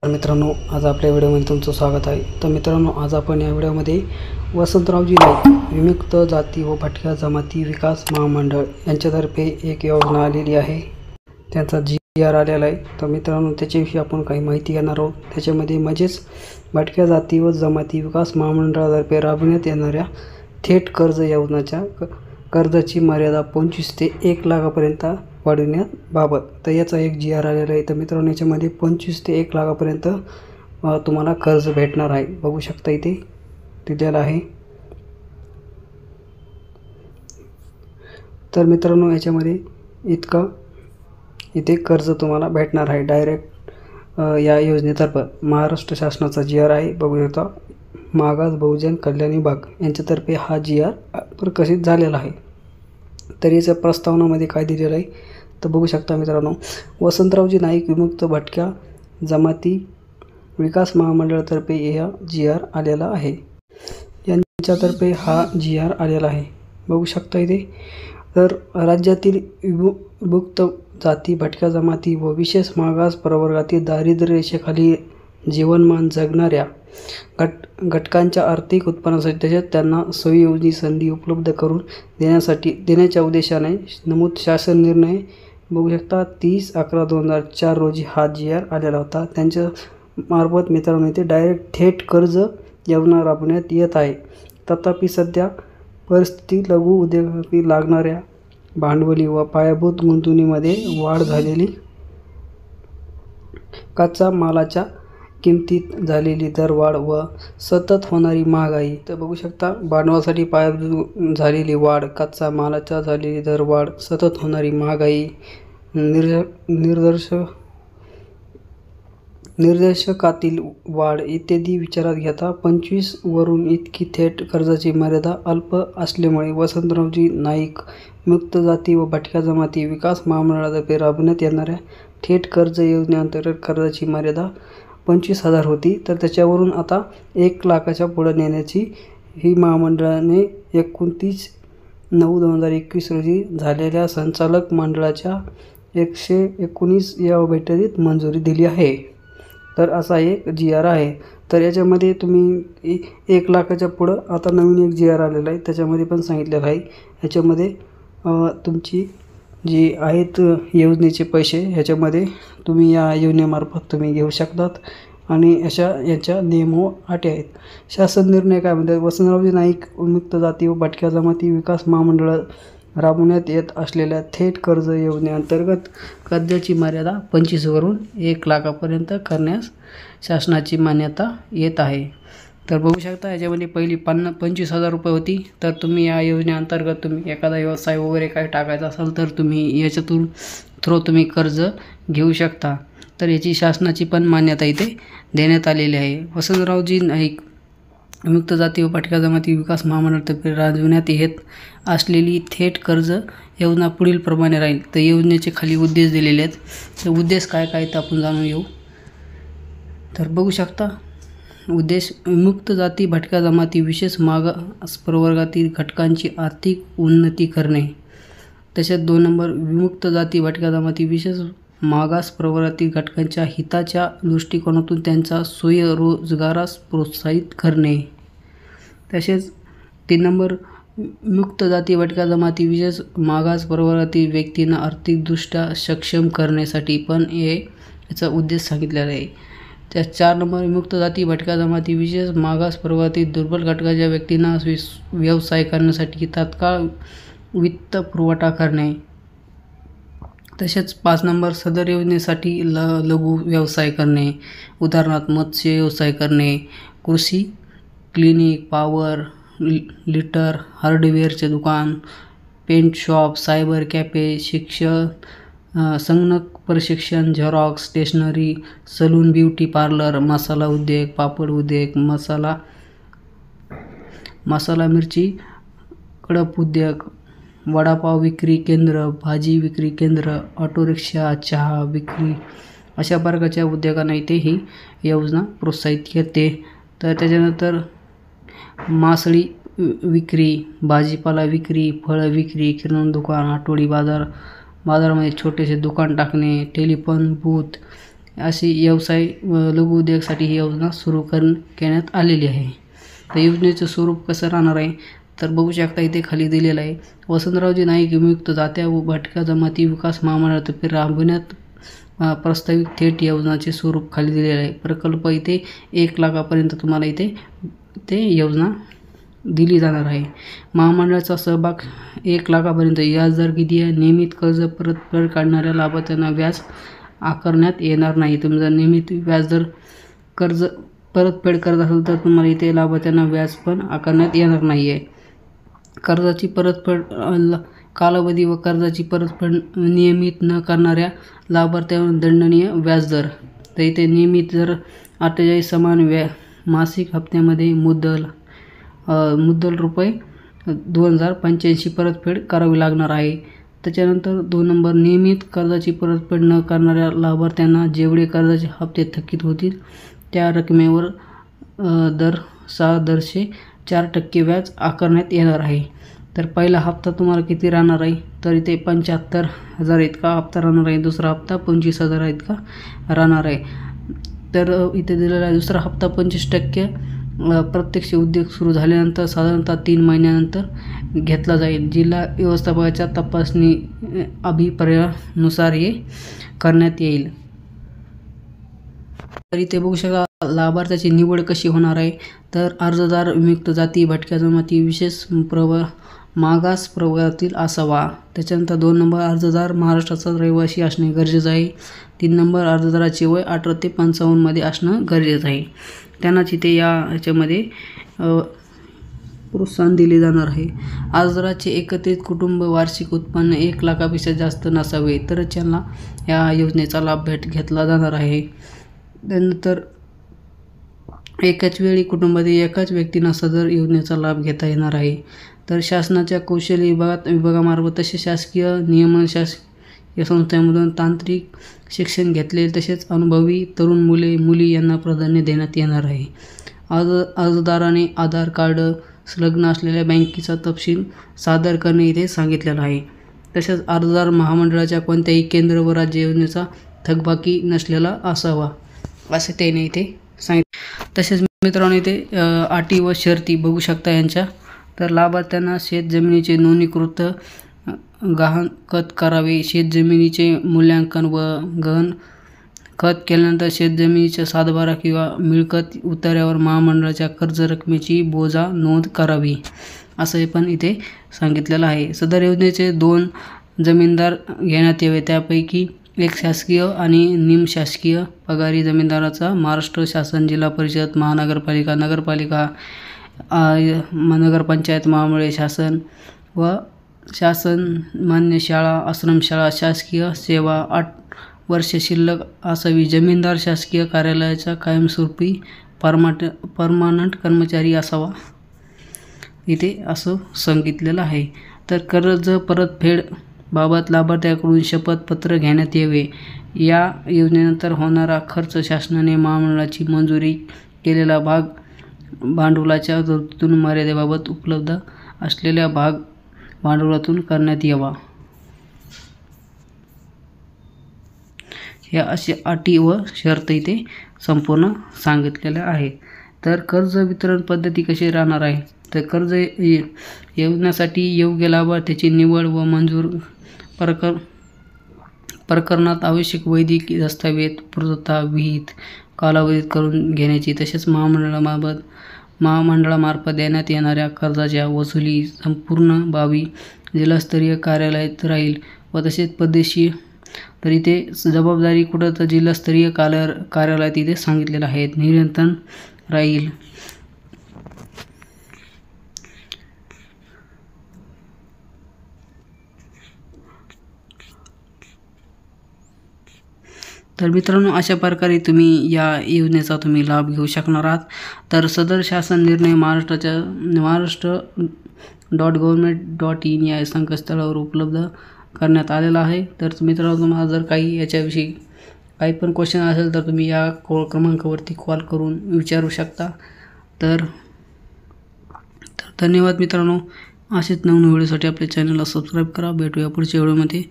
मित्रांनो, आज आपल्या व्हिडिओमध्ये तुमचं स्वागत आहे। तर मित्रांनो, आज आपण या व्हिडिओमध्ये वसंतरावजी नाईक विमुक्त जाती व भटक्या जमाती विकास महामंडळ यांच्यातर्फे एक योजना आलेली आहे, त्यांचा GR आलेला आहे। तर मित्रांनो, त्याच्याविषयी आपण काही माहिती घेणार आहोत। त्याच्यामध्ये म्हणजेच भटक्या जाती व जमाती विकास महामंडळातर्फे राबविण्यात येणाऱ्या थेट कर्ज योजनाच्या कर्जाची मर्यादा 25 ते 1 लाखापर्यंत वाढविण्याबाबत तर याचा एक GR आलेला आहे। तर मित्रांनो, याच्यामध्ये 25 ते 1 लाखापर्यंत तुम्हाला कर्ज भेटणार आहे। बघू शकता इथे दिलेलं आहे। तर मित्रांनो, याच्यामध्ये इथे कर्ज तुम्हाला भेटणार आहे डायरेक्ट या योजनेतर्फे। महाराष्ट्र शासनाचा GR आहे, बघू शकता। मागास बहुजन कल्याण विभाग यांच्यातर्फे हा GR प्रकाशित झालेला आहे। तर याच्या प्रस्तावनामध्ये काय दिलेलं आहे तर बघू शकता मित्रांनो, वसंतरावजी नाईक विमुक्त भटक्या जमाती विकास महामंडळातर्फे हा GR आलेला आहे। यांच्यातर्फे हा GR आलेला आहे, बघू शकता इथे। तर राज्यातील विमुक्त जाती भटक्या जमाती व विशेष मागास प्रवर्गातील दारिद्र्य रेषेखाली जीवनमान जगणाऱ्या घटकांच्या आर्थिक उत्पन्नासाठी तसेच त्यांना सोयीयोजनी संधी उपलब्ध करून देण्याच्या उद्देशाने नमूद शासन निर्णय बघू शकता 30/11/2004 रोजी हा GR आलेला होता। त्यांच्या मार्फत मित्रांनो इथे डायरेक्ट थेट कर्ज योजना राबवण्यात येत आहे। तथापि सध्या परिस्थिती लघु उद्योगातील लागणाऱ्या भांडवली व पायाभूत गुंतवणुकीमध्ये वाढ झालेली, कच्चा मालाच्या किमतीत झालेली दरवाढ व सतत होणारी महागाई तर बघू शकता भांडवलासाठी पायाभूत झालेली वाढ, कच्चा मालाच्या झालेली दरवाढ, सतत होणारी महागाई, निर्देशकातील वाढ इत्यादी विचारात घेता 25 वरून इतकी थेट कर्जाची मर्यादा अल्प असल्यामुळे वसंतरावजी नाईक मुक्त जाती व भटक्या जमाती विकास महामंडळातर्फे राबवण्यात येणाऱ्या थेट कर्ज योजनेअंतर्गत कर्जाची मर्यादा 25,000 होती। तर त्याच्यावरून आता 1 लाखाच्या पुढे नेण्याची ही महामंडळाने 29/9/2021 रोजी झालेल्या संचालक मंडळाच्या 119 या बैठकीत मंजुरी दिली आहे। तर असा एक GR आहे। तर याच्यामध्ये तुम्ही 1 लाखाच्या पुढं आता नवीन एक GR आलेला आहे, त्याच्यामध्ये पण सांगितलेलं आहे। याच्यामध्ये तुमची जी आहेत योजनेचे पैसे ह्याच्यामध्ये तुम्ही या योजनेमार्फत तुम्ही घेऊ शकतात आणि याच्या नियम व अटी आहेत। शासन निर्णय काय म्हणतात, वसंतरावजी नाईक विमुक्त जाती व भटक्या जमाती विकास महामंडळ राबवण्यात येत असलेल्या थेट कर्ज योजनेअंतर्गत कर्जाची मर्यादा 25 वरून 1 लाखापर्यंत करण्यास शासनाची मान्यता येत आहे। तर बघू शकता याच्यामध्ये पहिली 25,000 रुपये होती। तर तुम्ही या योजनेअंतर्गत तुम्ही एखादा व्यवसाय वगैरे काही टाकायचा असेल तर तुम्ही याच्यातून तुम्ही कर्ज घेऊ शकता। तर याची शासनाची पण मान्यता इथे देण्यात आलेली आहे। वसंतरावजी नाईक विमुक्त जाती व भटक्या जमाती विकास महामंडळातर्फे राबविण्यात येत असलेली थेट कर्ज योजना पुढील प्रमाणे राहील। तर योजनेचे खाली उद्देश दिलेले आहेत। तर उद्देश काय काय ते आपण जाणून घेऊ। तर बघू शकता उद्देश, विमुक्त जाती भटक्या जमाती विशेष मागास प्रवर्गातील घटकांची आर्थिक उन्नती करणे। तसेच 2 नंबर, विमुक्त जाती भटक्या जमाती विशेष मागास प्रवर्गातील घटकांच्या हिताच्या दृष्टिकोनातून त्यांचा स्वयंरोजगारास प्रोत्साहित करणे। तसेच 3 नंबर, विमुक्त जाती भटक्या जमाती विशेष मागास प्रवर्गातील व्यक्तींना आर्थिकदृष्ट्या सक्षम करण्यासाठी पण याचा उद्देश सांगितलेला आहे। त्या 4 नंबर, विमुक्त जाती भटक्या जमाती विशेष मागास प्रवर्गातील दुर्बल घटकाच्या व्यक्तींना व्यवसाय करण्यासाठी तात्काळ वित्त पुरवठा करणे। तसेच 5 नंबर, सदर योजनेसाठी लघु व्यवसाय करणे, उदाहरणार्थ मत्स्य व्यवसाय करणे, कृषी क्लिनिक, पॉवर लिटर, हार्डवेअरचे दुकान, पेंट शॉप, सायबर कॅफे, शिक्षण, संगणक प्रशिक्षण, xerox, stationery, salon, beauty parlour, मसाला उद्योग, पापड उद्योग, मसाला मिरची कडप उद्योग, वडापाव विक्री केंद्र, भाजी विक्री केंद्र, ऑटो रिक्षा, चहा विक्री अशा प्रकारच्या उद्योगांना इथे ही योजना प्रोत्साहित करते। तर त्याच्यानंतर मासळी विक्री, भाजीपाला विक्री, फळ विक्री, किराणा दुकान, आठवडी बाजारामध्ये छोटेसे दुकान टाकणे, टेलिफोन बूथ, अशी व्यवसाय व लघु उद्योगासाठी ही योजना सुरू करण्यात आलेली आहे। तर योजनेचं स्वरूप कसं राहणार आहे तर बघू शकता इथे खाली दिलेलं आहे। वसंतरावजी नाईक विमुक्त जात्या व भटक्या जमाती विकास महामंडळातर्फे राबविण्यात प्रस्तावित थेट योजनाचे स्वरूप खाली दिलेले आहे। प्रकल्प इथे 1 लाखापर्यंत तुम्हाला इथे योजना दिली जाणार आहे। महामंडळाचा सहभाग 1 लाखापर्यंत। व्याजदर किती आहे? नियमित कर्ज परतफेड करणाऱ्या लाभार्थ्यांना व्याज आकारण्यात येणार नाही। तुम्ही जर नियमित व्याजदर कर्ज परतफेड करत असाल तर तुम्हाला इथे लाभार्थ्यांना व्याज पण आकारण्यात येणार नाही आहे। कर्जाची परतफेड कालावधी व कर्जाची परतफेड नियमित न करणाऱ्या लाभार्थ्यांवर दंडनीय व्याजदर। तर इथे नियमित जर 48 समान मासिक हप्त्यामध्ये मुद्दल रुपये 2085 परतफेड करावी लागणार आहे। त्याच्यानंतर 2 नंबर, नियमित कर्जाची परतफेड न करणाऱ्या लाभार्थ्यांना जेवढे कर्जाचे हप्ते थकीत होतील त्या रकमेवर दर 6.4% व्याज आकारण्यात येणार आहे। तर पहिला हप्ता तुम्हाला किती राहणार आहे तर इथे 75,000 इतका हप्ता राहणार आहे। दुसरा हप्ता 25,000 इतका राहणार आहे। तर इथे दिलेला आहे दुसरा हप्ता 25% प्रत्यक्ष उद्योग सुरू झाल्यानंतर साधारणतः 3 महिन्यानंतर घेतला जाईल। जिल्हा व्यवस्थापकाच्या तपासणी अभिप्रायानुसार हे करण्यात येईल। तर इथे बघू शकता लाभार्थ्याची निवड कशी होणार आहे तर अर्जदार विमुक्त जाती भटक्या जमाती विशेष मागास प्रवर्गातील असावा। त्याच्यानंतर 2 नंबर, अर्जदार महाराष्ट्राचा रहिवासी असणे गरजेचं आहे। 3 नंबर, अर्जदाराचे वय 18 ते 55 मध्ये असणं गरजेचं आहे। त्यांनाच इथे याच्यामध्ये प्रोत्साहन दिले जाणार आहे। अर्जदाराचे एकत्रित कुटुंब वार्षिक उत्पन्न 1 लाखापेक्षा जास्त नसावे तरच त्यांना या योजनेचा लाभ घेतला जाणार आहे। त्यानंतर एकाच वेळी कुटुंबातील एकाच व्यक्तींना सदर योजनेचा लाभ घेता येणार आहे। तर शासनाच्या कौशल्य विभागामार्फत तसेच शासकीय नियमन शासकीय संस्थांमधून तांत्रिक शिक्षण घेतलेले तसेच अनुभवी तरुण मुली यांना प्राधान्य देण्यात येणार आहे। अर्जदाराने आधार कार्ड संलग्न असलेल्या बँकेचा तपशील सादर करणे इथे सांगितलेलं आहे। तसेच अर्जदार महामंडळाच्या कोणत्याही केंद्र व राज्य योजनेचा थकबाकी नसलेला असावा असे त्याने इथे सांगितले। तसेच मित्रांनो इथे अटी व शर्ती बघू शकता यांच्या। तर लाभार्थ्यांना शेत जमिनीचे नोंदणीकृत गहाण खत करावे। शेत जमिनीचे मूल्यांकन व गहन खत केल्यानंतर शेतजमिनीच्या सातबारा किंवा मिळकत उतार्यावर महामंडळाच्या कर्ज रकमेची बोजा नोंद करावी असं पण इथे सांगितलेलं आहे। सदर योजनेचे 2 जमीनदार घेण्यात यावे त्यापैकी एक शासकीय आणि निमशासकीय पगारी जमीनदाराचा महाराष्ट्र शासन जिल्हा परिषद महानगरपालिका नगरपालिका नगरपंचायत महामंडळे शासन व शासन मान्य शाळा आश्रमशाळा शासकीय सेवा 8 वर्ष शिल्लक असावी। जमीनदार शासकीय कार्यालयाचा कायमस्वरूपी परमानंट कर्मचारी असावा इथे असं सांगितलेलं आहे। तर कर्ज परतफेड बाबत लाभार्थ्याकडून शपथपत्र घेण्यात यावे। या योजनेनंतर होणारा खर्च शासनाने महामंडळाची मंजुरी केलेला भाग भांडवलाच्या तरतुदीतून मर्यादेबाबत उपलब्ध असलेल्या भाग भांडवलातून करण्यात यावा। या अशा अटी व शर्ती इथे संपूर्ण सांगितलेल्या आहेत। तर कर्ज वितरण पद्धती कशी राहणार आहे तर कर्ज योजनेसाठी योग्य लाभार्थ्याची निवड व मंजूर प्रकरणात आवश्यक वैद्यकीय दस्तावेज पूर्तता विहित कालावधीत करून घेण्याची तसेच महामंडळामार्फत देण्यात येणाऱ्या कर्जाच्या वसुली संपूर्ण बाबी जिल्हास्तरीय कार्यालयात राहील व तसेच पद्धतशीर। तर इथे जबाबदारी कुठं तर जिल्हास्तरीय कार्यालयात इथे सांगितलेलं आहे नियंत्रण राहील। तर मित्रांनो अशा प्रकारे तुम्ही या योजनेचा तुम्ही लाभ घेऊ शकणार आहात। तर सदर शासन निर्णय महाराष्ट्र.gov.in या संकेतस्थळावर उपलब्ध करण्यात आलेला आहे। तर मित्रांनो तुम्हाला जर काही याच्याविषयी काही पण क्वेश्चन असेल तर तुम्ही या क्रमांकावरती कॉल करून विचारू शकता। तर धन्यवाद मित्रांनो। असेच नवीन व्हिडिओसाठी आपल्या चॅनलला सबस्क्राईब करा। भेटूया पुढच्या व्हिडिओमध्ये।